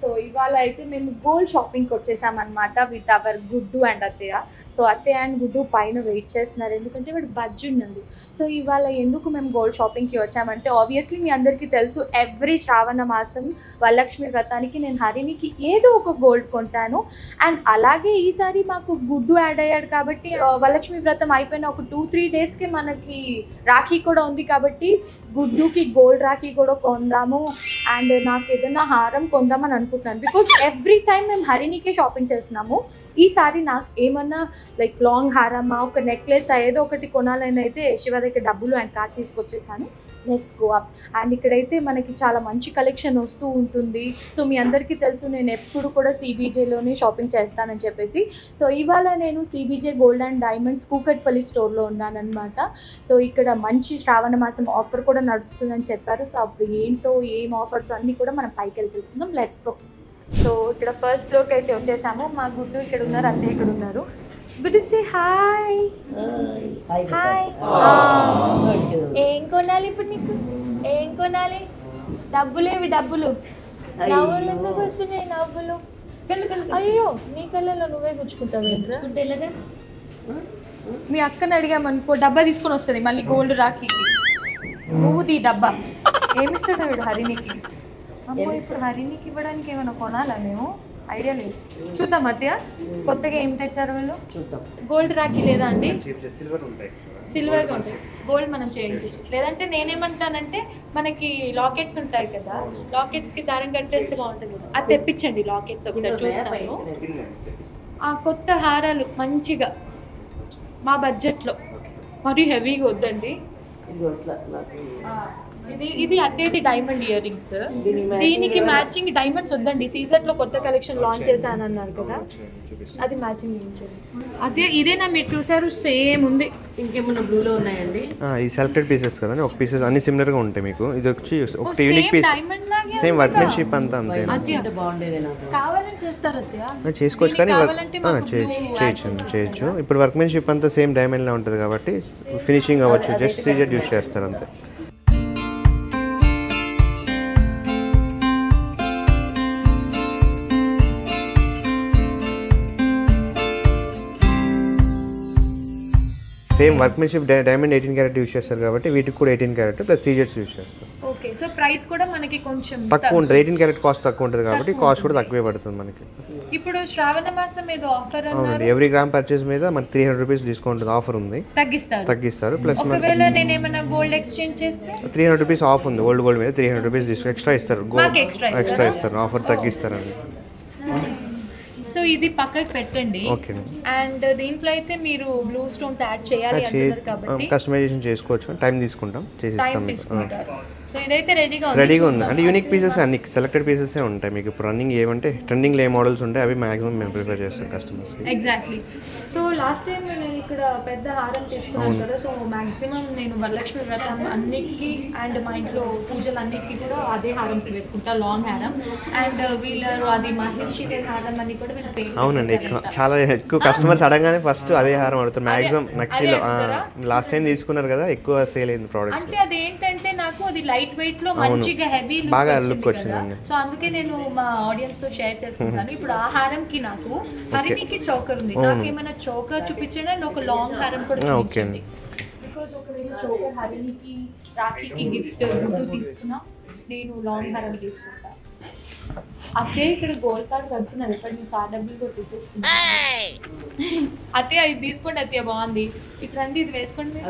So ఇవాళ అయితే మేము గోల్డ్ షాపింగ్కి వచ్చేసామన్నమాట విత్ అవర్ గుడ్డు అండ్ అత్తయ్య. సో అత్తయ్య అండ్ గుడ్డు పైన వెయిట్ చేస్తున్నారు ఎందుకంటే వాడు బజ్జి ఉన్నాడు. సో ఇవాళ ఎందుకు మేము గోల్డ్ షాపింగ్కి వచ్చామంటే ఆబ్వియస్లీ మీ అందరికీ తెలుసు ఎవ్రీ శ్రావణ మాసం వరలక్ష్మి వ్రతానికి నేను హరినికి ఏదో ఒక గోల్డ్ కొంటాను. అండ్ అలాగే ఈసారి మాకు గుడ్డు యాడ్ అయ్యాడు కాబట్టి వరలక్ష్మి వ్రతం అయిపోయిన ఒక 2-3 డేస్కి మనకి రాఖీ కూడా ఉంది కాబట్టి గుడ్డుకి గోల్డ్ రాఖీ కూడా కొందాము. అండ్ నాకు ఏదైనా హారం కొందామని అనుకుంటున్నాను బికాజ్ ఎవ్రీ టైం మేము హరినికే షాపింగ్ చేస్తున్నాము. ఈసారి నాకు ఏమన్నా లైక్ లాంగ్ హారమా ఒక నెక్లెస్ ఏదో ఒకటి కొనాలని అయితే శివ దగ్గర డబ్బులు అండ్ కార్డ్ తీసుకొచ్చేసాను. Let's go up. అండ్ ఇక్కడైతే మనకి చాలా మంచి కలెక్షన్ వస్తూ ఉంటుంది. సో మీ అందరికీ తెలుసు నేను ఎప్పుడు కూడా CBJలోనే షాపింగ్ చేస్తానని చెప్పేసి. సో ఇవాళ నేను CBJ gold and diamonds Kukatpally స్టోర్లో ఉన్నానన్నమాట. సో ఇక్కడ మంచి శ్రావణ మాసం ఆఫర్ కూడా నడుస్తుందని చెప్పారు. సో అప్పుడు ఏంటో ఏం ఆఫర్స్ అన్నీ కూడా మనం పైకి వెళ్ళి తెలుసుకుందాం. Let's go. సో ఇక్కడ ఫస్ట్ ఫ్లోర్కి అయితే వచ్చేసాము. మా గుడ్డు ఇక్కడ ఉన్నారు, అత్తయ్య ఇక్కడ ఉన్నారు. Good say hi. హాయ్. ఏం కొనాలి ఇప్పుడు నీకు? ఏం కొనాలి? డబ్బులేవి డబ్బులు. నవ్వులు ఎందుకు వస్తున్నాయి నవ్వులు? అయ్యో నీ కళ్ళలో నువ్వే గుచ్చుకుంటావు. మీ అక్కని అడిగామనుకో డబ్బా తీసుకొని వస్తుంది మళ్ళీ గోల్డ్ రాఖీకి. నువ్వు తీ డబ్బా. ఏమిస్తాడు వీడు హరినికి? అమ్మో ఇప్పుడు హరినికి ఇవ్వడానికి ఏమైనా కొనాలా? మేము ఐడియా లేదు. చూద్దాం మధ్య కొత్తగా ఏం తెచ్చారు వీళ్ళు. గోల్డ్ రాఖీ లేదా అండి? సిల్వర్గా ఉంటాయి. గోల్డ్ మనం చేయించచ్చు. లేదంటే నేనేమంటానంటే మనకి లాకెట్స్ ఉంటాయి కదా, లాకెట్స్కి దారం కట్టేస్తే బాగుంటుంది కదా, అది తెప్పించండి. లాకెట్స్ ఒకసారి చూస్తాను. ఆ కొత్త హారాలు మంచిగా మా బడ్జెట్లో, మరీ హెవీగా వద్దండి. ఇది అత్తేది డైమండ్ ఇయర్ రింగ్స్. దీనికి మ్యాచింగ్ డైమండ్స్ వద్దండి. సీజన్ లో కొత్త కలెక్షన్ లాంచ్ చేశాను అన్నారు కదా, అది మ్యాచింగ్ చేయించండి. అదే ఇదేనా మీరు చూసారు? సేమ్ ఉంది. ఇంకేమన్నా బ్లూలో ఉన్నాయండి? ఈ సెలెక్టెడ్ పీసెస్ కదా, ఒక పీసెస్ అన్ని సిమిలర్ గా ఉంటాయి. మీకు ఇది వచ్చి ఒక యూనిక్ పీస్, సేమ్ వర్క్మెన్షిప్ అంతా అంతే. కావాలని చేస్తారు అత్తయ్య, చేసుకోవచ్చు కానీ చేయొచ్చు. ఇప్పుడు వర్క్మెన్షిప్ అంతా సేమ్ డైమండ్ లా ఉంటుంది కాబట్టి ఫినిషింగ్ అవ్వచ్చు. జస్ట్ సీజెడ్ యూస్ చేస్తారు అంతే. Same workmanship diamond 18 carrot use చేస్తారు కాబట్టి వీటికి కూడా 18 క్యారెట్ ప్లస్ సీజెట్స్ యూస్ చేస్తారు. ఓకే. సో ప్రైస్ కూడా మనకి కొంచెం తక్కువ ఉంటుంది. 18 క్యారెట్ కాస్ట్ తక్కువ ఉంటుంది కాబట్టి కాస్ట్ కూడా తక్కువే పడుతుంది మనకి. ఇప్పుడు శ్రావణ మాసం ఏదో ఆఫర్ అన్నారు. ఎవ్రీ గ్రామ్ పర్చేస్ మీద మనకి 300 రూపీస్ డిస్కౌంట్ ఆఫర్ ఉంది. తగ్గిస్తారు. ప్లస్ ఒకవేళ నేను ఏమైనా గోల్డ్ ఎక్స్చేంజ్ చేస్తే 300 రూపీస్ ఆఫ్ ఉంది. ఓల్డ్ మీద 300 రూపీస్ డిస్కౌంట్ ఎక్స్ట్రా ఇస్తారు. గోల్డ్ ఎక్స్ట్రా ఇస్తారు. ఆఫర్ తగ్గిస్తారండి. సో ఇది పక్కకి పెట్టండి. అండ్ దీంట్లో అయితే మీరు బ్లూ స్టోన్స్ యాడ్ చేయాలి అంటారు కాబట్టి కస్టమైజేషన్ చేసుకోవచ్చు. టైం తీసుకుంటాం, చేసిస్తాం. సో ఇదైతే రెడీగా ఉంది. అంటే యూనిక్ పీసెస్ అన్ని సెలెక్టెడ్ పీసెస్ ఉంటాయి. మీకు ఇప్పుడు రన్నింగ్ ఏమంటే ట్రెండింగ్ ఏ మోడల్స్ ఉంటాయి అవి మాక్సిమం మేము ప్రిఫర్ చేస్తాం customers. Exactly. So last time నేను ఇక్కడ పెద్ద హారం తీసుకున్నాను కదా, సో మాక్సిమం నేను వరలక్ష్మి వ్రతం అన్నిటికీ అండ్ మా ఇంట్లో పూజలు అన్నిటికీ కూడా అదే హారం వేసుకుంటా, లాంగ్ హారం. అండ్ వీళ్ళరు అది మహర్షి హారం అని కూడా వీళ్ళు. అవునండి, చాలా ఎక్కువ కస్టమర్స్ అడగానే ఫస్ట్ అదే హారం అడుగుతారు మాక్సిమం. నక్షిలో లాస్ట్ టైం తీసుకున్నారు కదా, ఎక్కువ సేల్ అయింది ప్రోడక్ట్. అంటే అదేంటంటే నాకు అది లైట్ వెయిట్ లో మంచిగా హెవీ లుక్ వచ్చింది. సో అందుకే నేను మా ఆడియన్స్ తో షేర్ చేసుకుంటాను. ఇప్పుడు ఆ హారంకి నాకు హరినికి చోకర్ ఉంది. నాకు ఏమైనా చోకర్ చూపించండి అండ్ ఒక లాంగ్ హారం కూడా చూపించండి. బికాజ్ ఒకవేళ చోకర్ హరినికి రాఖీకి గిఫ్ట్ తీసుకున్నా, నేను లాంగ్ హారం తీసుకుంటా. అదే ఇక్కడ గోల్డ్ కార్డ్ కడుతున్నారు. ఇక్కడ నేను కార్డ్ డబ్బులు కూడా తీసేసుకుంటా. అదే ఇది తీసుకోండి అత్తయ్య, బాగుంది. ఇటు రండి, ఇది వేసుకోండి.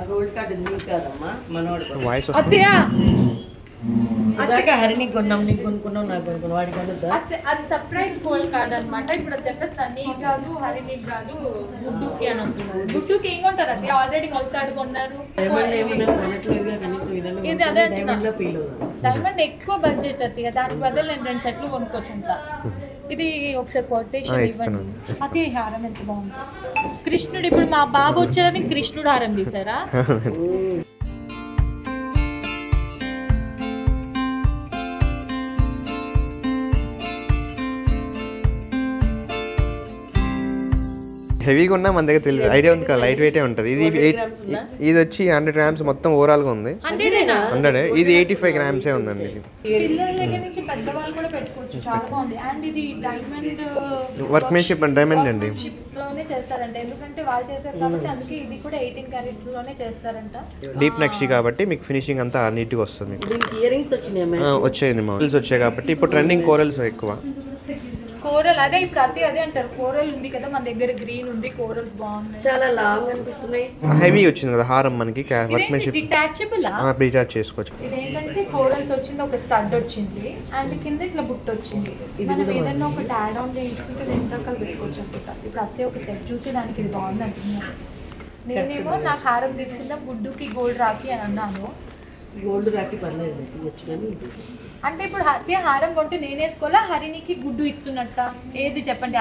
వాయిస్ అత్తయ్య దాకా హరిని కొన్నాం, నీకు కొనుక్కున్నాం, నాకు కొనుక్కున్నాం, వాడికి కొనుద్దా? అది సర్ప్రైజ్ గోల్డ్ కార్డ్ అనమాట. ఇప్పుడు చెప్పేస్తాను, నీకు కాదు హరినికి కాదు గుడ్డుకి అని అంటున్నారు. గుడ్డుకి ఏం కొంటారు? అది ఆల్రెడీ గోల్డ్ కార్డ్ కొన్నారు. ఇది అదే డైమండ్ ఎక్కువ బడ్జెట్ అది, దానికి బదులు నేను 2 సెట్లు కొనుక్కోవచ్చు అంట. ఇది ఒకసారి కొటేషన్ ఇవ్వండి. అది హారం ఎంత బాగుంది. కృష్ణుడు, ఇప్పుడు మా బాబు వచ్చారని కృష్ణుడు హారం తీసారా? హెవీగా ఉన్నా మన దగ్గర తెలియదు, ఐడియా ఉంది కదా, లైట్ వెయిటే ఉంటుంది. ఇది వచ్చి 100 గ్రామ్స్ మొత్తం ఓవరాల్ గా ఉంది. 100. ఇది 85 గ్రామ్సే ఉందండి. పిల్లల దగ్గర నుంచి పెద్దవాళ్ళు కూడా పెట్టుకోవచ్చు, చాలా బాగుంది. అండ్ ఇది డైమండ్ వర్క్మెన్షిప్ అండ్ డైమండ్ అండి లోనే చేస్తారంట, ఎందుకంటే వాళ్ళు చేశారు కాబట్టి. అందుకే ఇది కూడా 18 క్యారెట్ లోనే చేస్తారంట. డీప్ నక్షి కాబట్టి మీకు ఫినిషింగ్ అంతా నీట్ గా వస్తుంది. వచ్చాయండి మోడల్స్ వచ్చాయి కాబట్టి ఇప్పుడు ట్రెండింగ్ కోరల్స్ ఎక్కువ. కోరల్ అదే ఇప్పుడు అదే అంటారు. కోరల్ ఉంది కదా మన దగ్గర, గ్రీన్ ఉంది, కోరల్స్ బాగున్నాయి, చాలా లాంగ్ అనిపిస్తున్నాయి. హెవీ వచ్చింది కదా హారం మనకి, వర్క్మెన్షిప్ డిటాచబుల్ రీచార్జ్ చేసుకోవచ్చు. ఇదేంటంటే కోరల్స్ వచ్చింది, ఒక స్టడ్ వచ్చింది అండ్ కింద ఇట్లా బుట్ట వచ్చింది. మనం ఏదన్నా ఒక యాడ్ ఆన్ చేయించుకుంటే 2 రకాలు పెట్టుకోవచ్చు అనుకుంటా. ఇప్పుడు అదే ఒక సెట్ చూసి దానికి ఇది బాగుంది అంటున్నాను. నేనేమో నాకు హారం తీసుకుందాం గుడ్డుకి గోల్డ్ రాఖీ అని అన్నాను. గోల్డ్ రాఖీ పర్లేదు వచ్చిందని అంటే ఇప్పుడు అదే హారం కొంటే నేను వేసుకోవాలా, హరినికి గుడ్డు ఇస్తున్నట్ట? ఏది చెప్పండి.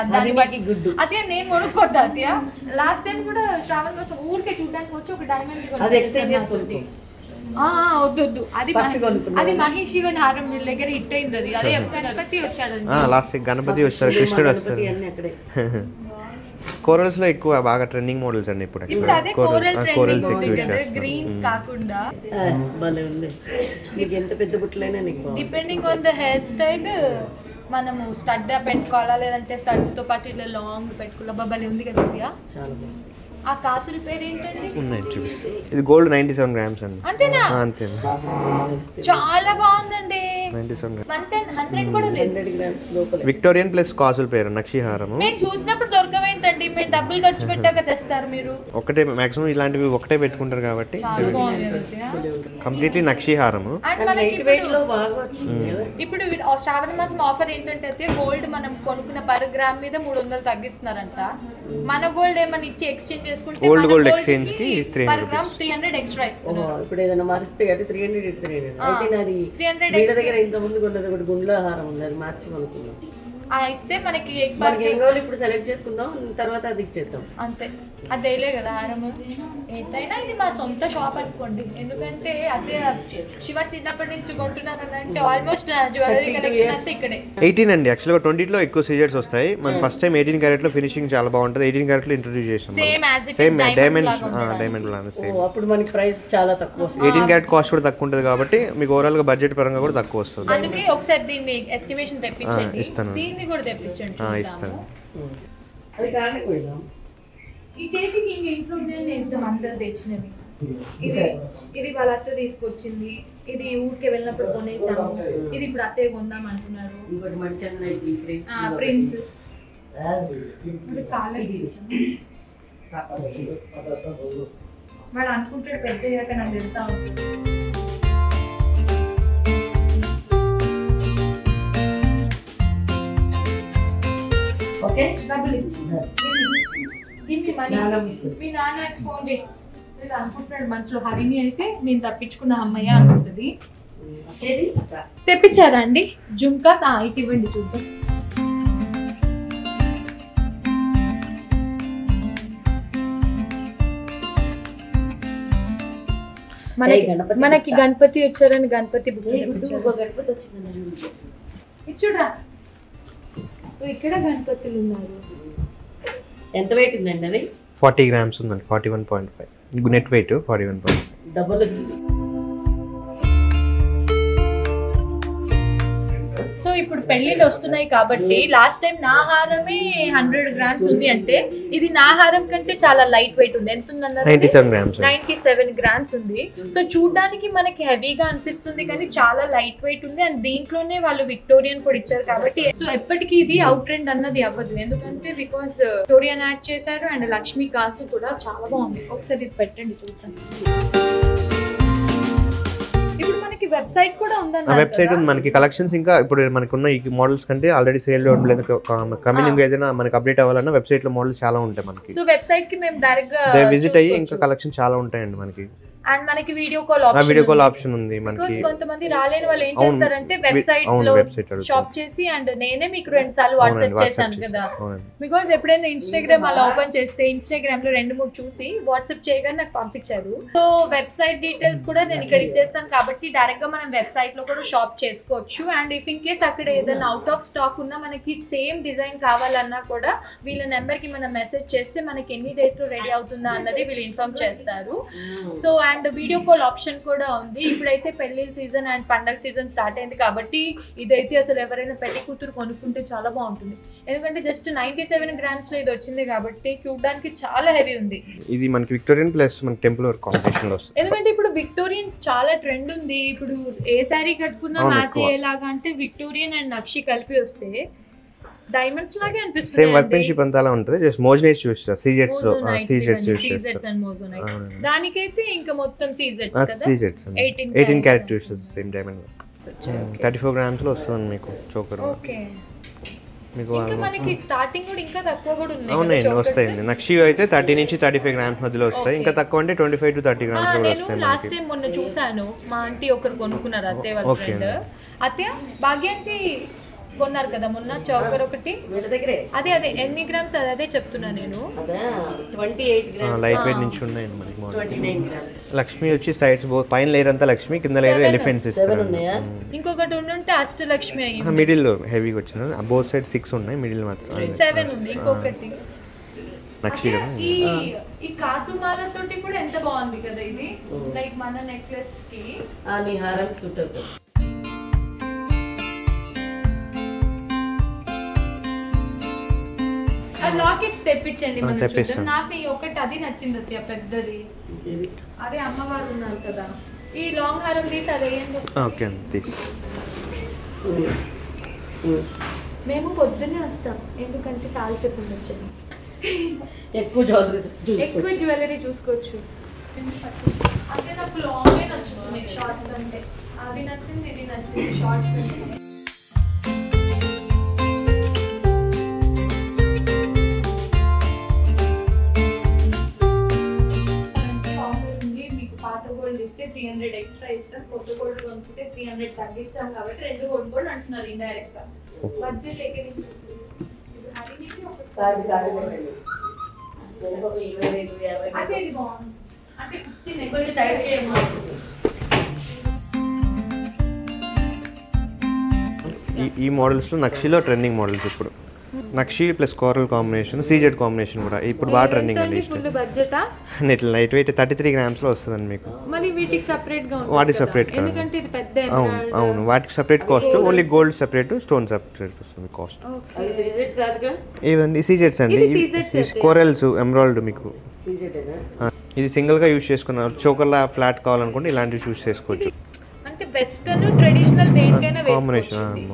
అదే నేను కొనుక్కోద్దా? అదే లాస్ట్ టైం కూడా శ్రావణ మాసం ఊరికే చూడడానికి వచ్చి ఒక డైమండ్ వద్దు. అది మహేష్ శివన్ హారం మీ దగ్గర హిట్ అయింది. అది అదే గణపతి వచ్చాడు, లాస్ట్ గణపతి వస్తారు, కృష్ణుడు వస్తారు. కోరల్స్ లో ఎక్కువ బాగా ట్రెండింగ్ మోడల్స్ అండి ఇప్పుడు. అదే కోరల్ ట్రెండింగ్ ఉంది కదా, గ్రీన్స్ కాకుండా. భలే ఉంది. నీకు ఎంత పెద్ద బుట్టలైనా నీకు depending on the hair style మనము స్టడ్ పెట్టుకోవాలా, లేదంటే స్టడ్స్ తో పాటు ఇలా లాంగ్ పెట్టుకోవాలా. బబ్బలి ఉంది కదా ఇది. చాలా బాగుంది. ఆ కాసుల పేరు ఏంటండి? ఉన్నాయి చూపిస్తా. ఇది గోల్డ్ 97 గ్రామ్స్ అండి. అంతేనా? అంతే. చాలా బాగుందండి. 97 100 కూడా లేదు. 100 గ్రామ్స్ లోపల విక్టోరియన్ ప్లస్ కాసుల పేరు నక్షి హారం. మేము చూసినప్పుడు దొరకవేంటండి, మేము డబ్బులు ఖర్చు పెట్టాక తెస్తారు మీరు. ఒకటే మాక్సిమం ఇలాంటివి ఒకటే పెట్టుకుంటారు కాబట్టి. కంప్లీట్లీ నక్షి హారం. ఇప్పుడు శ్రావణ మాసం ఆఫర్ ఏంటంటే గోల్డ్ మనం కొనుక్కున్న పర్ గ్రామ్ మీద 300 తగ్గిస్తున్నారంట. మన గోల్డ్ ఏమని ఇచ్చి ఎక్స్చేంజ్ చేసుకుంటే ఓల్డ్ గోల్డ్ ఎక్స్చేంజ్ కి 300 ఎక్స్ట్రా ఇస్తున్నారు. ఇప్పుడు ఏదైనా మారిస్తే అంటే 300 అయితే నాది 300 దగ్గర ఇంత ముందు కొన్నది ఒకటి గుండ్ల హారం ఉంది, అది మార్చి కొనుక్కున్నాం. ఇస్తే మనకి ఏం కావాలి ఇప్పుడు సెలెక్ట్ చేసుకుందాం, తర్వాత అది ఇచ్చేద్దాం అంతే. అదేలే కదా హారము. ఎంతైనా ఇది మా సొంత షాప్ అనుకోండి, ఎందుకంటే అదే శివ చిన్నప్పటి నుంచి కొంటున్నాను అంటే ఆల్మోస్ట్ జ్యువెలరీ కలెక్షన్ అంతా ఇక్కడే. 18 అండి యాక్చువల్గా 20లో ఎక్కువ సీజర్స్ వస్తాయి. మనం ఫస్ట్ టైం 18 క్యారెట్ లో ఫినిషింగ్ చాలా బాగుంటుంది. 18 క్యారెట్ లో ఇంట్రొడ్యూస్ చేసాం. Same diamond same. అప్పుడు మనకి ప్రైస్ చాలా తక్కువ వస్తుంది. 18 క్యారెట్ కాస్ట్ కూడా తక్కువ ఉంటుంది కాబట్టి మీకు ఓవరాల్ గా బడ్జెట్ పరంగా కూడా తక్కువ వస్తుంది. అందుకే ఒకసారి దీన్ని ఎస్టిమేషన్ తెప్పించండి. దీన్ని కూడా తెప్పించండి. ఇస్తాను. అది కారణం పోయినా ఈ చేతికి ఇంక ఇంక్లూడ్ చేద్దాం అందరూ తెచ్చినవి. ఇది వాళ్ళ అత్త తీసుకొచ్చింది, ఇది ఊరికే వెళ్ళినప్పుడు కొనేసాము. ఇది ఇప్పుడు అత్తయ్య కొందాం అంటున్నారు. ప్రిన్స్ వాడు అనుకుంటాడు పెద్ద అయ్యాక నాకు వెళ్తా ఉంటుంది. ఓకే డబ్బులు మీ నాన్నకి ఫోన్ చేయి. అనుకుంటున్నాడు మనసులో హరిని అయితే నేను తప్పించుకున్న అమ్మయ్య అనుకుంటుంది. తెప్పించారా అండి జుమ్కాస్? ఇటు ఇవ్వండి చూద్దాం. మనకి గణపతి వచ్చారని గణపతి ఇచ్చుడ్రా. ఇక్కడ గణపతులు ఉన్నారు. ఎంత వెయిట్ ఉందండి అది? 40 గ్రామ్స్ ఉందండి. 41.5 నెట్ వెయిట్. 41.5 డబుల్. సో ఇప్పుడు పెళ్లిళ్ళు వస్తున్నాయి కాబట్టి లాస్ట్ టైం నా హారమే 100 గ్రామ్స్ ఉంది అంటే ఇది నా హారం కంటే చాలా లైట్ వెయిట్ ఉంది. ఎంత ఉంది అన్నారు? 97 గ్రామ్స్ ఉంది. సో చూడడానికి మనకి హెవీగా అనిపిస్తుంది కానీ చాలా లైట్ వెయిట్ ఉంది. అండ్ దీంట్లోనే వాళ్ళు విక్టోరియన్ కూడా ఇచ్చారు కాబట్టి సో ఎప్పటికీ ఇది అవుట్ ట్రెండ్ అన్నది అవ్వదు. ఎందుకంటే బికాస్ విక్టోరియన్ యాడ్ చేశారు అండ్ లక్ష్మీ కాసు కూడా చాలా బాగుంది. ఒకసారి ఇది పెట్టండి చూద్దాం. ఇప్పుడు మనకి మనకి వెబ్సైట్ కూడా ఉందన్న వెబ్సైట్ ఉంది మనకి. కలెక్షన్స్ ఇంకా ఇప్పుడు మనకు ఉన్న ఈ మోడల్స్ కంటే ఆల్రెడీ సేల్ లేదు, కమింగ్ ఏదైనా మనకి అప్డేట్ అవ్వాలన్నా వెబ్సైట్ లో మోడల్స్ చాలా ఉంటాయి మనకి. సో వెబ్సైట్ కి మేము డైరెక్ట్ గా విజిట్ అయ్యి ఇంకా కలెక్షన్ చాలా ఉంటాయండి మనకి. అండ్ మనకి వీడియో కాల్ ఆప్షన్ ఉంది మనకి. కొంతమంది రాలేని వాళ్ళు ఏం చేస్తారంటే వెబ్సైట్ లో షాప్ చేసి అండ్ నేనే మీకు 2 సార్లు వాట్సాప్ చేశాను కదా, బికాజ్ ఎప్పుడైనా ఇన్స్టాగ్రామ్ అలా ఓపెన్ చేస్తే ఇన్స్టాగ్రామ్ లో 2-3 చూసి వాట్సాప్ చేయగానే నాకు పంపించారు. సో వెబ్సైట్ డీటెయిల్స్ కూడా నేను ఇక్కడ ఇచ్చేస్తాను కాబట్టి డైరెక్ట్ గా మనం వెబ్సైట్ లో కూడా షాప్ చేసుకోవచ్చు. అండ్ ఇఫ్ ఇన్ కేస్ అక్కడ ఏదైనా అవుట్ ఆఫ్ స్టాక్ ఉన్నా మనకి సేమ్ డిజైన్ కావాలన్నా కూడా వీళ్ళ నెంబర్ కి మనం మెసేజ్ చేస్తే మనకి ఎన్ని డేస్ లో రెడీ అవుతుందా అన్నది వీళ్ళు ఇన్ఫార్మ్ చేస్తారు. So and video call option కూడా ఉంది. ఇప్పుడైతే పెళ్లిళ్ళ సీజన్ అండ్ పండగ సీజన్ స్టార్ట్ అయింది కాబట్టి ఇదైతే అసలు ఎవరైనా పెళ్లి కూతురు కొనుక్కుంటే చాలా బాగుంటుంది. ఎందుకంటే జస్ట్ 97 గ్రామ్స్ లో ఇది వచ్చింది కాబట్టి చూడడానికి చాలా హెవీ ఉంది. ఇది మనకి విక్టోరియన్ ప్లస్ మన టెంపుల్ వర్క్ కాంబినేషన్ లో వస్తుంది. ఎందుకంటే ఇప్పుడు విక్టోరియన్ చాలా ట్రెండ్ ఉంది. ఇప్పుడు ఏ సారీ కట్టుకున్నా మ్యాచ్ అయ్యేలాగా అంటే విక్టోరియన్ అండ్ నక్షి కలిపి వస్తే డైమండ్స్ లాగే అనిపిస్తుంది. సేమ్ వర్క్మెన్షిప్ అంతా అలా ఉంటుంది. జస్ట్ మోజనైట్స్ యూస్ చేస్తారు. సీజెట్స్ లో సీజెట్స్ యూస్ చేస్తారు. అండ్ మోజనైట్స్ దానికైతే ఇంకా మొత్తం సీజెట్స్ కదా. సీజెట్స్ 18 క్యారెట్ యూస్ చేస్తారు. సేమ్ డైమండ్ 34 గ్రామ్స్ లో వస్తుంది మీకు చోకర్. ఓకే మీకు ఇంకా మనకి స్టార్టింగ్ కూడా ఇంకా తక్కువ కూడా ఉన్నాయి. అవునండి వస్తాయండి. నక్షి అయితే 30 నుంచి 35 గ్రామ్స్ మధ్యలో వస్తాయి. ఇంకా తక్కువ అంటే 25 to 30 గ్రామ్స్ కూడా వస్తాయి. నేను లాస్ట్ టైం మొన్న చూసాను, మా ఆంటీ ఒకరు కొనుక్కున్నారు, అత్తయ్య వాళ్ళ ఫ్రెండ్. అత్తయ్య భాగ్యాంటి కొన్నారు కదా మొన్న చౌకర్ ఒకటి. అదే అదే ఎన్ని గ్రామ్స్ అదే చెప్తున్నా నేను. లైట్ వెయిట్ నుంచి ఉన్నాయండి మనకి మోడల్. లక్ష్మి వచ్చి సైడ్స్ పైన లేయర్ అంతా లక్ష్మి, కింద లేయర్ ఎలిఫెంట్స్ ఇస్తారు. ఇంకొకటి ఉంటే అష్టలక్ష్మి అయ్యింది. మిడిల్ లో హెవీగా వచ్చింది. బోత్ సైడ్ 6 ఉన్నాయి, మిడిల్ మాత్రం 7 ఉంది. ఇంకొకటి నక్షి కదా. ఈ కాసుమాలతోటి కూడా ఎంత బాగుంది కదా ఇది. లైక్ మన నెక్లెస్ కి నీ హారం సూట్ అవుతుంది. లాకెట్స్ తెప్పించండి మనం చూద్దాం. నాకు ఈ ఒకటి అది నచ్చింది అత్తయ్య, పెద్దది. అదే అమ్మవారు ఉన్నారు కదా, ఈ లాంగ్ హారం తీసి అది వేయండి. ఓకే తీసి. మేము పొద్దున్నే వస్తాం ఎందుకంటే చాలాసేపు ఉండొచ్చు. ఎక్కువ జ్యువెలరీ చూసుకోవచ్చు. అంటే నాకు లాంగే నచ్చుతుంది షార్ట్ కంటే. అది నచ్చింది, ఇది నచ్చింది షార్ట్ కంటే. పాత గోల్డ్ ఇస్తే 300 ఎక్స్ట్రా ఇస్తాం, కొత్త గోల్డ్ కొనుక్కుంటే 300 తగ్గిస్తాం కాబట్టి 2 కొనుక్కోండి అంటున్నారు ఇండైరెక్ట్ గా. బడ్జెట్ అదే ఇది బాగుంది అంటే ఈ మోడల్స్ లో నక్షిలో ట్రెండింగ్ మోడల్స్ ఇప్పుడు Nakshi plus coral combination, CZ combination కూడా ఇప్పుడు బాగా ట్రెండింగ్ అండి. ఇట్లా లైట్ వెయిట్ 33 గ్రామ్స్ లో వస్తుందండి మీకు. మళ్ళీ వీటికి సెపరేట్ గా వాటికి సెపరేట్ కాదు. ఎందుకంటే ఇది పెద్ద. అవును వాటికి separate cost, only gold separate, stone separate వస్తుంది కాస్ట్. ఇవన్నీ సీజెడ్స్ అండి. కోరల్స్ ఎమరాల్డ్ మీకు ఇది సింగిల్ గా యూస్ చేసుకున్నారు. చోకర్లా ఫ్లాట్ కావాలనుకుంటే ఇలాంటివి చూస్ చేసుకోవచ్చు. అంటే వెస్టర్న్ ట్రెడిషనల్ దేనికైనా కాంబినేషన్.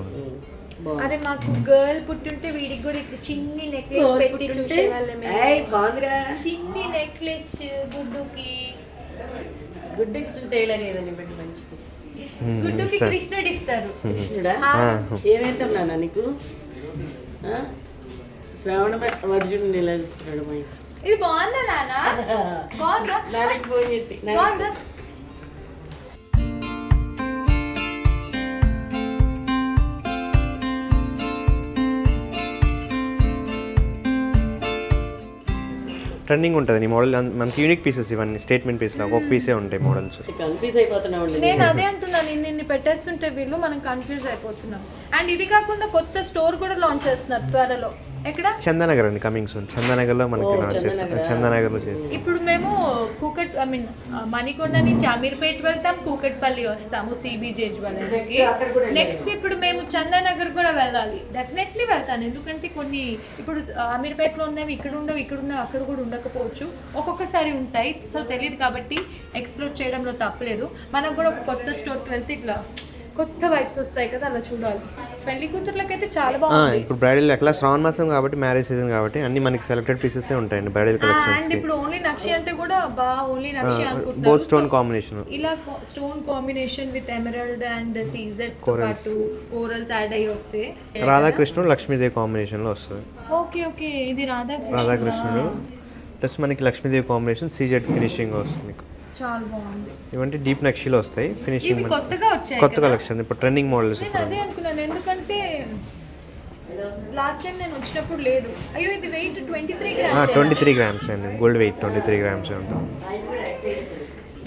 అరే మాకు గర్ల్ పుట్టుంటే వీడికి కూడా ఇట్లా చిన్ని నెక్లెస్ పెట్టి చూసేవాళ్ళమే. చిన్ని నెక్లెస్ గుడ్డుకి గుడ్డుకి కృష్ణుడు ఇస్తారు. ఏమైతున్నా నీకు శ్రావణ అర్జునుడు ఇలా చూస్తున్నాడు. ఇది బాగుందా నాన్న? బాగుందా? బాగుందా? ట్రెండింగ్ ఉంటుంది ఈ మోడల్. మనకి యూనిక్ పీసెస్ ఇవన్నీ, స్టేట్మెంట్ పీస్ లాగా ఒక పీసే ఉంటాయి మోడల్స్. కన్ఫ్యూజ్ అయిపోతున్నాం. నేను అదే అంటున్నాను, ఇన్ని పెట్టేస్తుంటే వీళ్ళు మనం కన్ఫ్యూజ్ అయిపోతున్నాం. అండ్ ఇది కాకుండా కొత్త స్టోర్ కూడా లాంచ్ చేస్తున్నారు త్వరలో. ఎక్కడ? చందానగర్ అండి, కమింగ్ సూన్. చందానగర్ లో మనకి లాంచ్ చేస్తారు. చందానగర్ లో చేస్తాం. ఇప్పుడు మేము కూకట్ మణికొండ నుంచి అమీర్పేట్ వెళ్తాం, కూకట్పల్లి వస్తాము సిబిజే జ్యువెలర్స్ కి. నెక్స్ట్ ఇప్పుడు మేము చందానగర్ కూడా వెళ్ళాలి. డెఫినెట్లీ వెళ్తాను, ఎందుకంటే కొన్ని ఇప్పుడు అమీర్పేట్ లో ఉన్నవి ఇక్కడ ఉండవు, ఇక్కడ ఉన్నవి అక్కడ కూడా ఉండకపోవచ్చు, ఒక్కొక్కసారి ఉంటాయి. సో తెలియదు కాబట్టి ఎక్స్ప్లోర్ చేయడంలో తప్పలేదు. మనకు కూడా ఒక కొత్త స్టోర్కి వెళ్తే ఇట్లా కొత్త వైబ్స్ వస్తాయి కదా, అలా చూడాలి. పెళ్లి కూతుర్లకైతే చాలా బాగుంది. ఇప్పుడు బ్రైడల్ ఎట్లా శ్రావణ మాసం కాబట్టి మ్యారేజ్ సీజన్ కాబట్టి అన్ని మనకి సెలెక్టెడ్ పీసెస్ ఉంటాయండి బ్రైడల్ కలెక్షన్స్. అండ్ ఇప్పుడు ఓన్లీ నక్షి అంటే కూడా ఓన్లీ నక్షి అనుకుంటారు. బోత్ స్టోన్ కాంబినేషన్, ఇలా stone combination with emerald and సీజెడ్స్ తో పాటు కోరల్స్ యాడ్ అయ్యి వస్తే రాధాకృష్ణుడు లక్ష్మీదేవి కాంబినేషన్ లో వస్తుంది. ఓకే ఓకే, ఇది రాధాకృష్ణుడు ప్లస్ మనకి లక్ష్మీదేవి కాంబినేషన్ సీజెడ్ ఫినిషింగ్ వస్తుంది మీకు. చాలా బాగుంది. ఇవంటే డీప్ నక్షిలో వస్తాయి ఫినిషింగ్. ఇవి కొత్తగా వచ్చాయి, కొత్త కలెక్షన్ ఇప్పుడు ట్రెండింగ్ మోడల్స్. నేను అదే అనుకున్నాను ఎందుకంటే లాస్ట్ టైం నేను వచ్చినప్పుడు లేదు. అయ్యో ఇది వెయిట్ 23 గ్రామ్స్. 23 గ్రామ్స్ అండి, గోల్డ్ వెయిట్ 23 గ్రామ్స్ ఉంటుంది.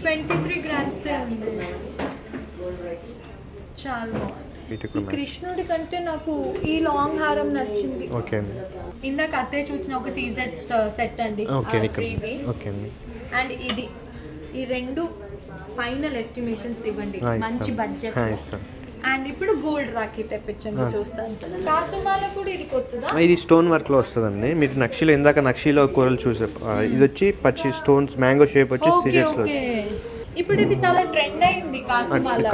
23 గ్రామ్స్ ఉంది. చాలా బాగుంది. కృష్ణుడి కంటే నాకు ఈ లాంగ్ హారం నచ్చింది. ఓకే అండి. ఇందాక అత్తయ్య చూసిన ఒక సీజెడ్ సెట్ అండి. ఓకే అండి. అండ్ ఇది ఈ రెండు ఫైనల్ ఎస్టిమేషన్స్ ఇవ్వండి, మంచి బడ్జెట్. అండ్ ఇప్పుడు గోల్డ్ రాఖీ తెప్పించండి చూస్తాను. కాసుమాల కూడా ఇది కొత్తదా? ఇది స్టోన్ వర్క్ లో వస్తుందండి. మీరు నక్షిలో ఇందాక నక్షిలో కూరలు చూసారు, ఇది వచ్చి పచ్చి స్టోన్స్ మ్యాంగో షేప్ వచ్చి సీరియస్ లో. ఇప్పుడు ఇది చాలా ట్రెండ్ అయింది కాసుమాల,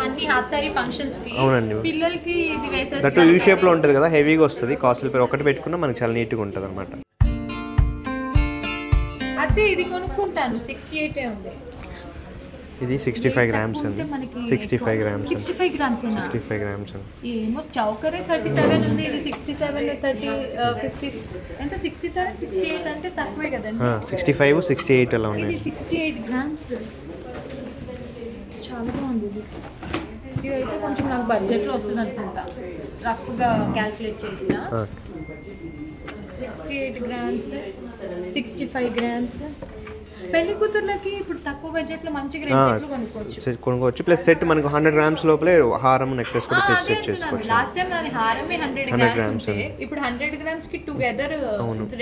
అన్ని హాఫ్ సారీ ఫంక్షన్స్ కి. అవునండి, పిల్లలకి ఇది వేసేస్తారు. దట్ యూ షేప్ లో ఉంటది కదా, హెవీగా వస్తుంది. కాస్ట్లీ పేరు ఒకటి పెట్టుకున్నా మనకి చాలా నీట్ గా ఉంటది అన్నమాట. అదే ఇది కొనుక్కుంటాను, 68 ఉంది. ఇది 65 గ్రామ్స్ అండి. 65 గ్రామ్స్. 65 గ్రామ్స్ ఏనా? 65 గ్రామ్స్ అండి. ఏమో చౌకరే 37 ఉంది, ఇది 67 30 50 ఎంత 67 68 అంటే తక్కువే కదండి. 65 68 అలా ఉన్నాయి. ఇది 68 గ్రామ్స్. చాలా బాగుంది ఇది. ఇది అయితే కొంచెం నాకు బడ్జెట్ లో వస్తుంది అనుకుంటా, రఫ్ గా క్యాల్కులేట్ చేసిన. 68 గ్రామ్స్ 65 గ్రామ్స్. పెళ్లి కూతుర్లకి ఇప్పుడు తక్కువ బడ్జెట్ లో మంచిగా కొనుక్కోవచ్చు. ప్లస్ సెట్ మనకు 100 గ్రామ్స్ లోపలే హారం నెక్లెస్ కూడా సెట్ చేసుకోవచ్చు. లాస్ట్ టైం నాది హారమే 100 గ్రామ్స్ ఉంటే ఇప్పుడు 100 గ్రామ్స్ కి టుగెదర్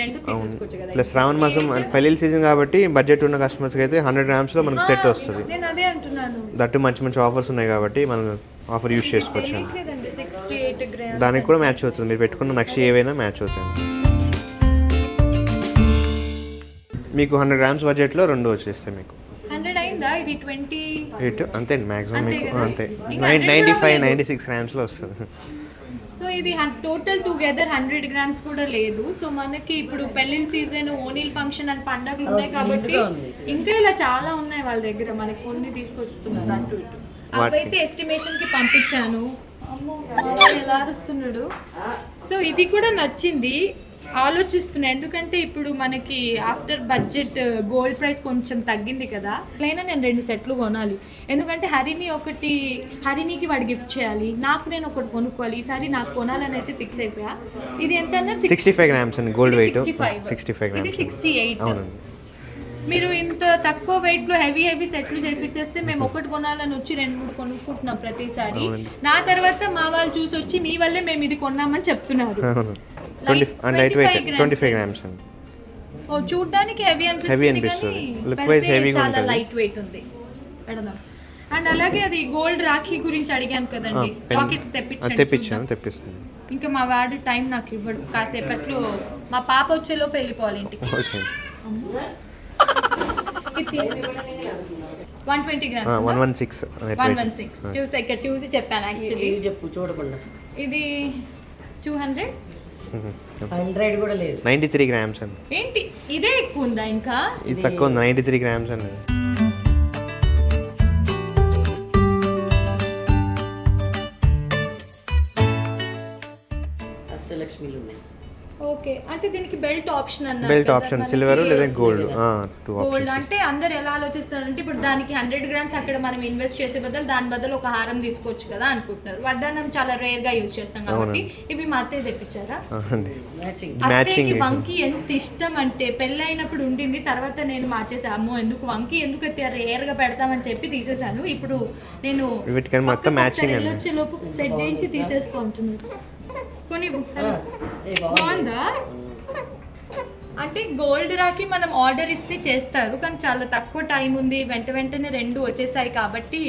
రెండు తీసేసుకోవచ్చు కదా. ప్లస్ శ్రావణ మాసం పెళ్లి సీజన్ కాబట్టి బడ్జెట్ ఉన్న కస్టమర్స్ కి అయితే 100 గ్రామ్స్ లో మనకు సెట్ వస్తుంది. నేను అదే అంటున్నాను, దట్టు మంచి మంచి ఆఫర్స్ ఉన్నాయి కాబట్టి మనం ఆఫర్ యూస్ చేసుకోవచ్చు. 68 గ్రామ్స్ దానికి కూడా మ్యాచ్ అవుతుంది, మీరు పెట్టుకున్న నక్షి ఏవైనా మ్యాచ్ అవుతుంది. మీకు 100 గ్రామ్స్ బడ్జెట్లో రెండు వచ్చేస్తాయి. మీకు 100 అయిందా? ఇది 28 అంతే మాక్సిమం మీకు అంతే. 95 96 గ్రామ్స్లో వస్తుంది. సో ఇది టోటల్ టుగెదర్ 100 గ్రామ్స్ కూడా లేదు. సో మనకి ఇప్పుడు పెళ్లి సీజన్, ఓనీల్ ఫంక్షన్ అండ్ పండగలు ఉన్నాయి కాబట్టి ఇంకా ఇలా చాలా ఉన్నాయి వాళ్ళ దగ్గర. మనకి కొన్ని తీసుకొస్తున్నారు అటు ఇటు. అవైతే ఎస్టిమేషన్ కి పంపించాను. అమ్మో ఎలా అరుస్తున్నాడు. సో ఇది కూడా నచ్చింది, ఆలోచిస్తున్నా. ఎందుకంటే ఇప్పుడు మనకి ఆఫ్టర్ బడ్జెట్ గోల్డ్ ప్రైస్ కొంచెం తగ్గింది కదా, అయినా నేను 2 సెట్లు కొనాలి. ఎందుకంటే హరినికి వాడు గిఫ్ట్ చేయాలి, నాకు నేను ఒకటి కొనుక్కోవాలి. ఈసారి నాకు కొనాలని అయితే ఫిక్స్ అయిపోయా. ఇది ఎంత అన్నారు? 65 గ్రామ్స్ అండి గోల్డ్ వెయిట్. 65 ఇది 68. మీరు ఇంత తక్కువ వెయిట్ లో హెవీ సెట్లు చేయించేస్తే మేము ఒకటి కొనాలని వచ్చి 2-3 కొనుక్కుంటున్నాం ప్రతిసారి. నా తర్వాత మా వాళ్ళు చూసి వచ్చి మీ వల్లే మేము ఇది కొన్నామని చెప్తున్నారు. 25 గ్రామ్స్ అండి. ఓ చూడడానికి హెవీ అనిపిస్తుంది కానీ చాలా లైట్ వెయిట్ ఉంది. పెడదాం. అండ్ అలాగే అది గోల్డ్ రాఖీ గురించి అడిగాను కదండి, పాకెట్స్ తెప్పిస్తాను. ఇంకా మా వాడు టైం నాకు ఇవ్వడు, కాసేపట్లో మా పాప వచ్చేలోపు వెళ్ళిపోవాలి ఇంటికి. 120 గ్రామ్స్ 116 చూసి చెప్పాను యాక్చువల్లీ. చెప్పు చూడకుండా. ఇది 200 100 కూడా లేదు. 93 గ్రామ్స్ అండి. ఏంటి ఇదే ఎక్కువ ఉందా? ఇంకా ఇది తక్కువ ఉంది, 93 గ్రామ్స్ అండి. అష్టలక్ష్మిలు ఉన్నాయి. ఓకే, అంటే దీనికి బెల్ట్ ఆప్షన్ అన్నారు. బెల్ట్ ఆప్షన్ సిల్వర్ లేదా గోల్డ్. గోల్డ్ అంటే అందరు ఎలా ఆలోచిస్తారంటే ఇప్పుడు దానికి 100 గ్రామ్స్ అక్కడ మనం ఇన్వెస్ట్ చేసే బదులు దాని బదులు ఒక హారం తీసుకోవచ్చు కదా అనుకుంటున్నారు. వడ్డానం చాలా రేర్ గా యూజ్ చేస్తాం కాబట్టి ఇవి మా అత్తయ్య తెప్పించారా. అత్తయ్యకి వంకి ఎంత ఇష్టం అంటే పెళ్ళైనప్పుడు ఉండింది, తర్వాత నేను మార్చేసా. అమ్మో ఎందుకు వంకి ఎందుకు రేర్ గా పెడతామని చెప్పి తీసేసాను. ఇప్పుడు నేను వచ్చే లోపు సెట్ చేయించి తీసేసుకుంటున్నాను. కొన్ని బాగుందా అంటే గోల్డ్ రాకి మనం ఆర్డర్ ఇస్తే చేస్తారు, కానీ చాలా తక్కువ టైం ఉంది. వెంటనే 2 వచ్చేసాయి కాబట్టి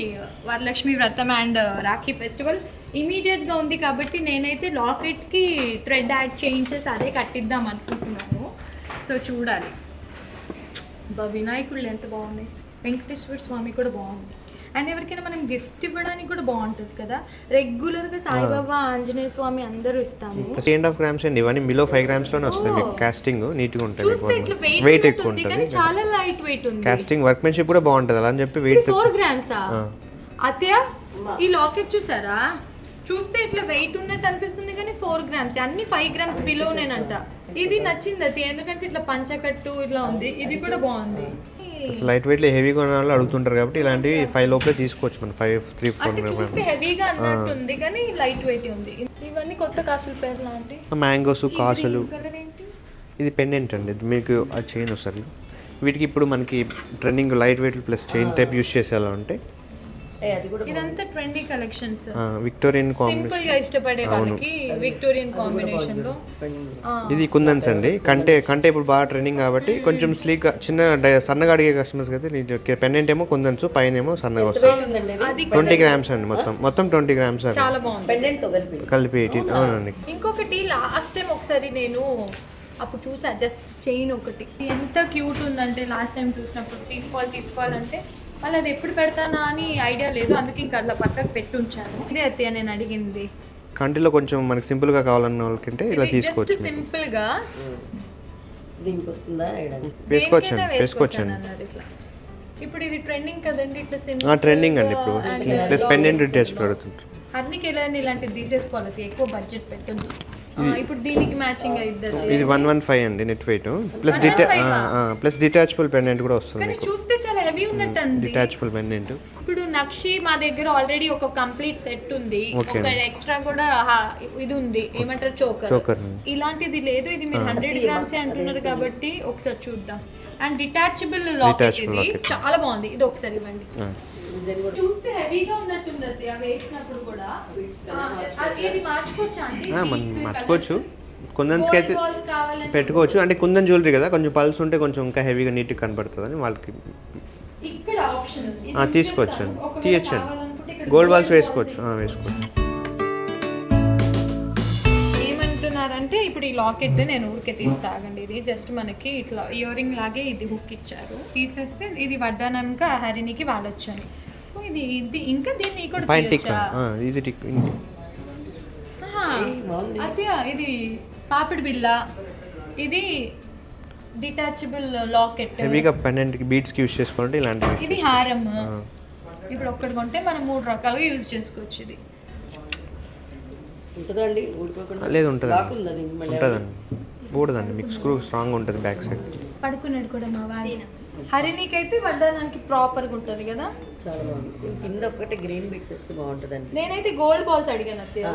వరలక్ష్మి వ్రతం అండ్ రాఖీ ఫెస్టివల్ ఇమీడియట్గా ఉంది కాబట్టి నేనైతే లాకెట్కి థ్రెడ్ యాడ్ చేయించేసి అదే కట్టిద్దాం అనుకుంటున్నాను. సో చూడాలి. వినాయకుళ్ళు ఎంత బాగున్నాయి, వెంకటేశ్వర స్వామి కూడా బాగుంది. అండ్ ఎవరికైనా మనం గిఫ్ట్ ఇవ్వడానికి కూడా బాగుంటుంది కదా. రెగ్యులర్గా సాయిబాబా ఆంజనేయ స్వామి అందరూ ఇస్తాము. 3.5 grams అండి, ఇవన్నీ బిలో 5 grams లోనే వస్తుంది మీకు. కాస్టింగ్ నీట్గా ఉంటుంది, చూస్తే ఇట్లా వెయిట్ వెయిట్ ఎక్కువ ఉంటుంది ఉంటుంది. కానీ చాలా లైట్ వెయిట్ ఉంది. కాస్టింగ్ వర్క్మెన్షిప్ కూడా బాగుంటుంది అలా అని చెప్పి వెయిట్ 4 grams అత్తయ్య ఈ లాకెట్ చూసారా, చూస్తే ఇట్లా వెయిట్ ఉన్నట్టు అనిపిస్తుంది కానీ 4 grams, అన్ని 5 grams బిలోనేనంట. ఇది నచ్చింది అత్తయ్య, ఎందుకంటే ఇట్లా పంచకట్టు ఇట్లా ఉంది, ఇది కూడా బాగుంది. లైట్ వెయిట్ హెవీ కొనాలి అడుగుతుంటారు కాబట్టి ఇలాంటివి 5 లోపలే తీసుకోవచ్చు మనం. 5-3-4 చూస్తే హెవీగా అన్నట్టుంది కానీ లైట్ వెయిట్ ఉంది. ఇవన్నీ కొత్త కాసుల పేరు లాంటి మ్యాంగోస్, కాసులు. కలర్ ఏంటి? ఇది పెండెంట్ అండి, మీకు అది చైన్ వస్తుంది. వీటికి ఇప్పుడు మనకి trending light weight plus chain type use చేసేలా ఉంటే ఇదంతా ట్రెండీ కలెక్షన్స్. విక్టోరియన్ సింపుల్ గా ఇష్టపడే వాళ్ళకి విక్టోరియన్ కాంబినేషన్ లో. ఇది కుందన్స్ అండి, కంటే ఇప్పుడు బాగా ట్రెండింగ్ కాబట్టి కొంచెం స్లీక్ సన్నగా అడిగే కస్టమర్స్ అయితే పెండెంట్ ఏమో కుందన్స్, పైన ఏమో సన్నగా వస్తుంది. 20 grams అండి, మొత్తం 20 grams అండి. చాలా బాగుంది కలిపి 18. అవునండి. ఇంకొకటి లాస్ట్ టైం ఒకసారి నేను అప్పుడు చూసా, జస్ట్ చైన్ ఒకటి ఎంత క్యూట్ ఉందంటే లాస్ట్ టైం చూసినప్పుడు తీసుకోవాలంటే మళ్ళీ అది ఎప్పుడు పెడతానా అని ఐడియా లేదు, అందుకే ఇంకా అట్లా పక్కకు పెట్టి ఉంచాను. ఇదే అత్తయ్య నేను అడిగింది. కంటిలో కొంచెం మనకి సింపుల్ గా కావాలన్న వాళ్ళకంటే ఇలా తీసుకోవచ్చు. జస్ట్ సింపుల్ గా వేసుకోవచ్చు అన్నారు ఇట్లా. ఇప్పుడు ఇది ట్రెండింగ్ కదండి, ఇట్లా సింపుల్ ట్రెండింగ్ అండి ఇప్పుడు. ప్లస్ పెండెంట్ టెస్ట్ పెడుతుంది. అన్నికి ఎలా ఇలాంటివి తీసేసుకోవాలి, ఎక్కువ బడ్జెట్ పెట్టొద్దు. ఇప్పుడు దీనికి మ్యాచింగ్ అయిద్దది. ఇది 115 అండి net weight, plus detachable pendant కూడా వస్తుంది. కానీ చూస్తే చాలా హెవీ ఉన్నట్టు అంది. Detachable pendant. ఇప్పుడు నక్షి మా దగ్గర ఆల్రెడీ ఒక కంప్లీట్ సెట్ ఉంది, ఒక ఎక్స్ట్రా కూడా ఇది ఉంది, ఏమంటారు చోకర్. ఇలాంటిది లేదు, ఇది మీరు 100 grams అంటున్నారు కాబట్టి ఒకసారి చూద్దాం. అండ్ డిటాచబుల్ లాకెట్, ఇది చాలా బాగుంది. ఇది ఒకసారి ఇవ్వండి. చూస్తే హెవీగా ఉన్నట్టుంది అది, అవి వేసినప్పుడు కూడా. ఇది మార్చుకోవచ్చా అండి? మార్చుకోవచ్చు, కుందన్స్కి అయితే పెట్టుకోవచ్చు. అంటే కుందన్ జ్యువెలరీ కదా, కొంచెం పల్స్ ఉంటే కొంచెం ఇంకా హెవీగా నీట్గా కనపడుతుంది అని వాళ్ళకి ఇక్కడ ఆప్షన్ తీసుకోవచ్చు. గోల్డ్ బాల్స్ వేసుకోవచ్చు. ఏమంటున్నారంటే ఇప్పుడు ఈ లాకెట్ నేను ఊరికే తీస్తాగండి, ఇది జస్ట్ మనకి ఇట్లా ఇయర్ రింగ్ లాగే ఇది హుక్ ఇచ్చారు, తీసేస్తే ఇది వడ్డానంక హరినికి వాడచ్చు అని. ఇది ఇంకా దీన్ని కూడా ఇది పాపిడి బిల్ల, ఇది డిటాచబుల్ లాకెట్, హెవీగా పెండెంట్ కి బీడ్స్ కి యూస్ చేసుకోండి ఇలాంటివి. ఇది హారం. ఇప్పుడు ఒక్కటి కొంటే మనం 3 రకాలుగా యూజ్ చేసుకోవచ్చు. ఇది ఉంటదండి, ఊడిపోకుండా లేదు ఉంటదండి, ఊడదండి, మీకు స్క్రూ స్ట్రాంగ్ ఉంటుంది బ్యాక్ సైడ్. పడుకున్నాడు కూడా మా వాడిన. హరినికి అయితే వడ్డానికి ప్రాపర్ గా ఉంటుంది కదా, చాలా బాగుంది. కింద ఒకటి గ్రీన్ బీడ్స్ ఇస్తే బాగుంటదండి. నేనైతే గోల్డ్ బాల్స్ అడిగాను అత్తయ్య.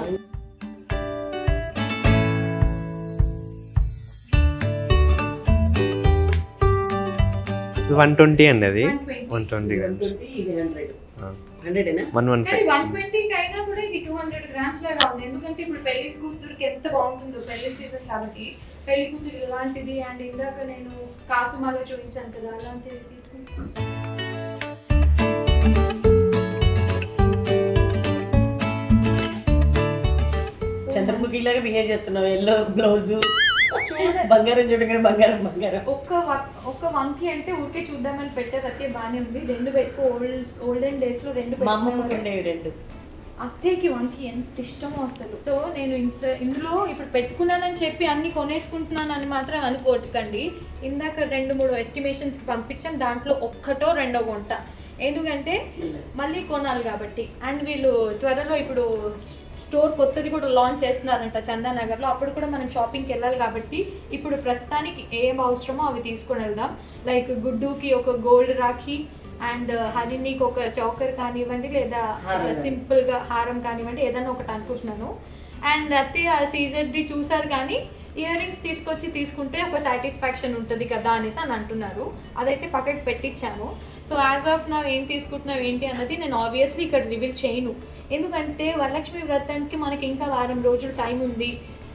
120 అండి, అది 120 120 కైనా కూడా ఇది 200 grams లాగా ఉంది. ఎందుకంటే ఇప్పుడు పెళ్లి కూతురికి ఎంత బాగుంటుందో, పెళ్లి సీజన్ కాబట్టి పెళ్లి కూతురు ఇలాంటిది. అండ్ ఇందాక నేను కాసుమాలో చూపించాను కదా, అలాంటిది తీసుకుంటాను. చంద్రముఖి లాగా బిహేవ్ చేస్తున్నావు, ఎల్లో బ్లౌజ్, బంగారం చూడగానే బంగారం. ఒక్క వంకి అంటే ఊరికే చూద్దామని పెట్టేది అత్తే బానే ఉంది. 2 పెట్టుకో, ఓల్డెన్ డేస్ లో 2 పెట్టుకున్నాను. అత్తయ్యకి వంకి ఎంత ఇష్టమో అసలు. సో నేను ఇందులో ఇప్పుడు పెట్టుకున్నానని చెప్పి అన్ని కొనేసుకుంటున్నాను అని మాత్రం అనుకోకండి. ఇందాక 2-3 ఎస్టిమేషన్స్ పంపించాను, దాంట్లో ఒక్కటో రెండో కొంట, ఎందుకంటే మళ్ళీ కొనాలి కాబట్టి. అండ్ వీళ్ళు త్వరలో ఇప్పుడు స్టోర్ కొత్తది కూడా లాంచ్ చేస్తున్నారంట చందానగర్లో, అప్పుడు కూడా మనం షాపింగ్కి వెళ్ళాలి కాబట్టి ఇప్పుడు ప్రస్తుతానికి ఏం అవసరమో అవి తీసుకొని వెళ్దాం. లైక్ గుడ్డుకి ఒక గోల్డ్ రాఖీ, అండ్ హరినికి ఒక చౌకర్ కానివ్వండి, లేదా సింపుల్గా హారం కానివ్వండి, ఏదైనా ఒకటి అనుకుంటున్నాను. అండ్ అత్తయ్య సీజెడ్ది చూసారు కానీ ఇయర్ రింగ్స్ తీసుకుంటే ఒక సాటిస్ఫాక్షన్ ఉంటుంది కదా అనేసి అని అంటున్నారు. అదైతే పక్కకి పెట్టించాను. సో యాజ్ ఆఫ్ నా ఏం తీసుకుంటున్నావు ఏంటి అన్నది నేను ఆబ్వియస్లీ ఇక్కడ రివీల్ చేయను, ఎందుకంటే వరలక్ష్మి వ్రతానికి మనకి ఇంకా వారం రోజులు టైం ఉంది.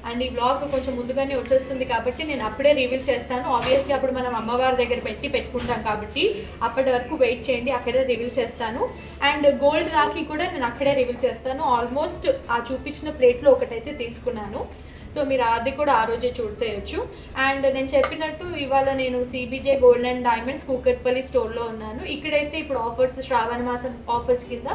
అండ్ ఈ బ్లాగ్ కొంచెం ముందుగానే వచ్చేస్తుంది కాబట్టి నేను అప్పుడే రివీల్ చేస్తాను. ఆబ్వియస్లీ అప్పుడు మనం అమ్మవారి దగ్గర పెట్టుకుంటాం కాబట్టి అప్పటి వరకు వెయిట్ చేయండి, అక్కడే రివీల్ చేస్తాను. అండ్ గోల్డ్ రాఖీ కూడా నేను అక్కడే రివీల్ చేస్తాను. ఆల్మోస్ట్ ఆ చూపించిన ప్లేట్లో ఒకటైతే తీసుకున్నాను. సో మీరు అది కూడా ఆ రోజే చూసేయచ్చు. అండ్ నేను చెప్పినట్టు ఇవాళ నేను CBJ gold and diamonds Kukatpally స్టోర్లో ఉన్నాను. ఇక్కడైతే ఇప్పుడు ఆఫర్స్, శ్రావణ మాసం ఆఫర్స్ కింద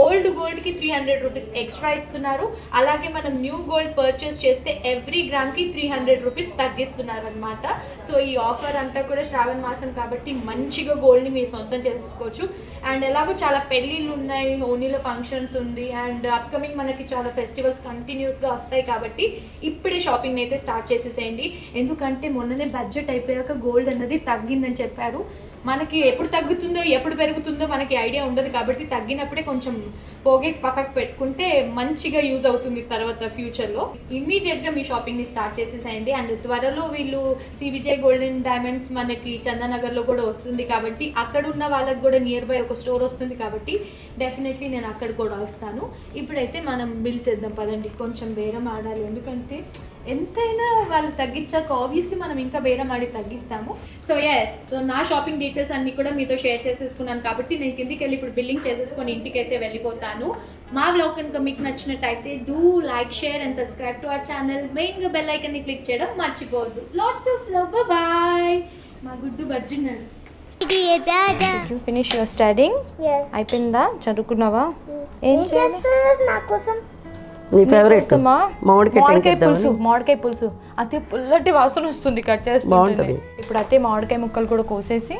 ఓల్డ్ గోల్డ్కి 300 రూపీస్ ఎక్స్ట్రా ఇస్తున్నారు. అలాగే మనం న్యూ గోల్డ్ పర్చేస్ చేస్తే ఎవ్రీ గ్రామ్కి 300 రూపీస్ తగ్గిస్తున్నారు అనమాట. సో ఈ ఆఫర్ అంతా కూడా శ్రావణ మాసం కాబట్టి మంచిగా గోల్డ్ని మీరు సొంతం చేసేసుకోవచ్చు. అండ్ ఎలాగో చాలా పెళ్ళిళ్ళు ఉన్నాయి, ఓనీలో ఫంక్షన్స్ ఉంది, అండ్ అప్కమింగ్ మనకి చాలా ఫెస్టివల్స్ కంటిన్యూస్గా వస్తాయి కాబట్టి ఇప్పుడే షాపింగ్ అయితే స్టార్ట్ చేసేసేయండి. ఎందుకంటే మొన్ననే బడ్జెట్ అయిపోయాక గోల్డ్ అన్నది తగ్గిందని చెప్పారు. మనకి ఎప్పుడు తగ్గుతుందో ఎప్పుడు పెరుగుతుందో మనకి ఐడియా ఉండదు కాబట్టి తగ్గినప్పుడే కొంచెం పోగేసి పక్కకు పెట్టుకుంటే మంచిగా యూజ్ అవుతుంది తర్వాత ఫ్యూచర్లో. ఇమ్మీడియట్గా మీ షాపింగ్ని స్టార్ట్ చేసేసేయండి. అండ్ త్వరలో వీళ్ళు సిబిజే గోల్డ్ అండ్ డైమండ్స్ మనకి చందానగర్లో కూడా వస్తుంది కాబట్టి అక్కడ ఉన్న వాళ్ళకి కూడా నియర్ బై ఒక స్టోర్ వస్తుంది కాబట్టి డెఫినెట్లీ నేను అక్కడ కూడా వస్తాను. ఇప్పుడైతే మనం బిల్ చేద్దాం పదండి, కొంచెం బేరం ఆడాలి. ఎందుకంటే ఎంతైనా వాళ్ళు తగ్గించాక ఆబ్వియస్లీ మనం ఇంకా బేరం ఆడి తగ్గిస్తాము. సో ఎస్, సో నా షాపింగ్ డీటెయిల్స్ అన్నీ కూడా మీతో షేర్ చేసేసుకున్నాను కాబట్టి నేను కిందికి వెళ్ళి ఇప్పుడు బిల్లింగ్ చేసేసుకొని ఇంటికి అయితే వెళ్ళిపోతాను. మా వ్లాగ్ కనుక మీకు నచ్చినట్టయితే do like, share and subscribe to our channel. మెయిన్గా బెల్ ఐకాన్ని క్లిక్ చేయడం మర్చిపోవద్దు. Lots of love, bye. మా గుడ్డు బజ్జున్నాడు. Finish your studying? అయిపోయిందా? చదువుకున్నావా? ఏం చేస్తున్నారు నా కోసం? నీ ఫేవరెట్ మామిడికాయ పులుసు. మామిడికాయ పులుసు అతి పుల్లటి వాసన వస్తుంది కట్ చేస్తుంటే. ఇప్పుడు అయితే మామిడికాయ ముక్కలు కూడా కోసేసి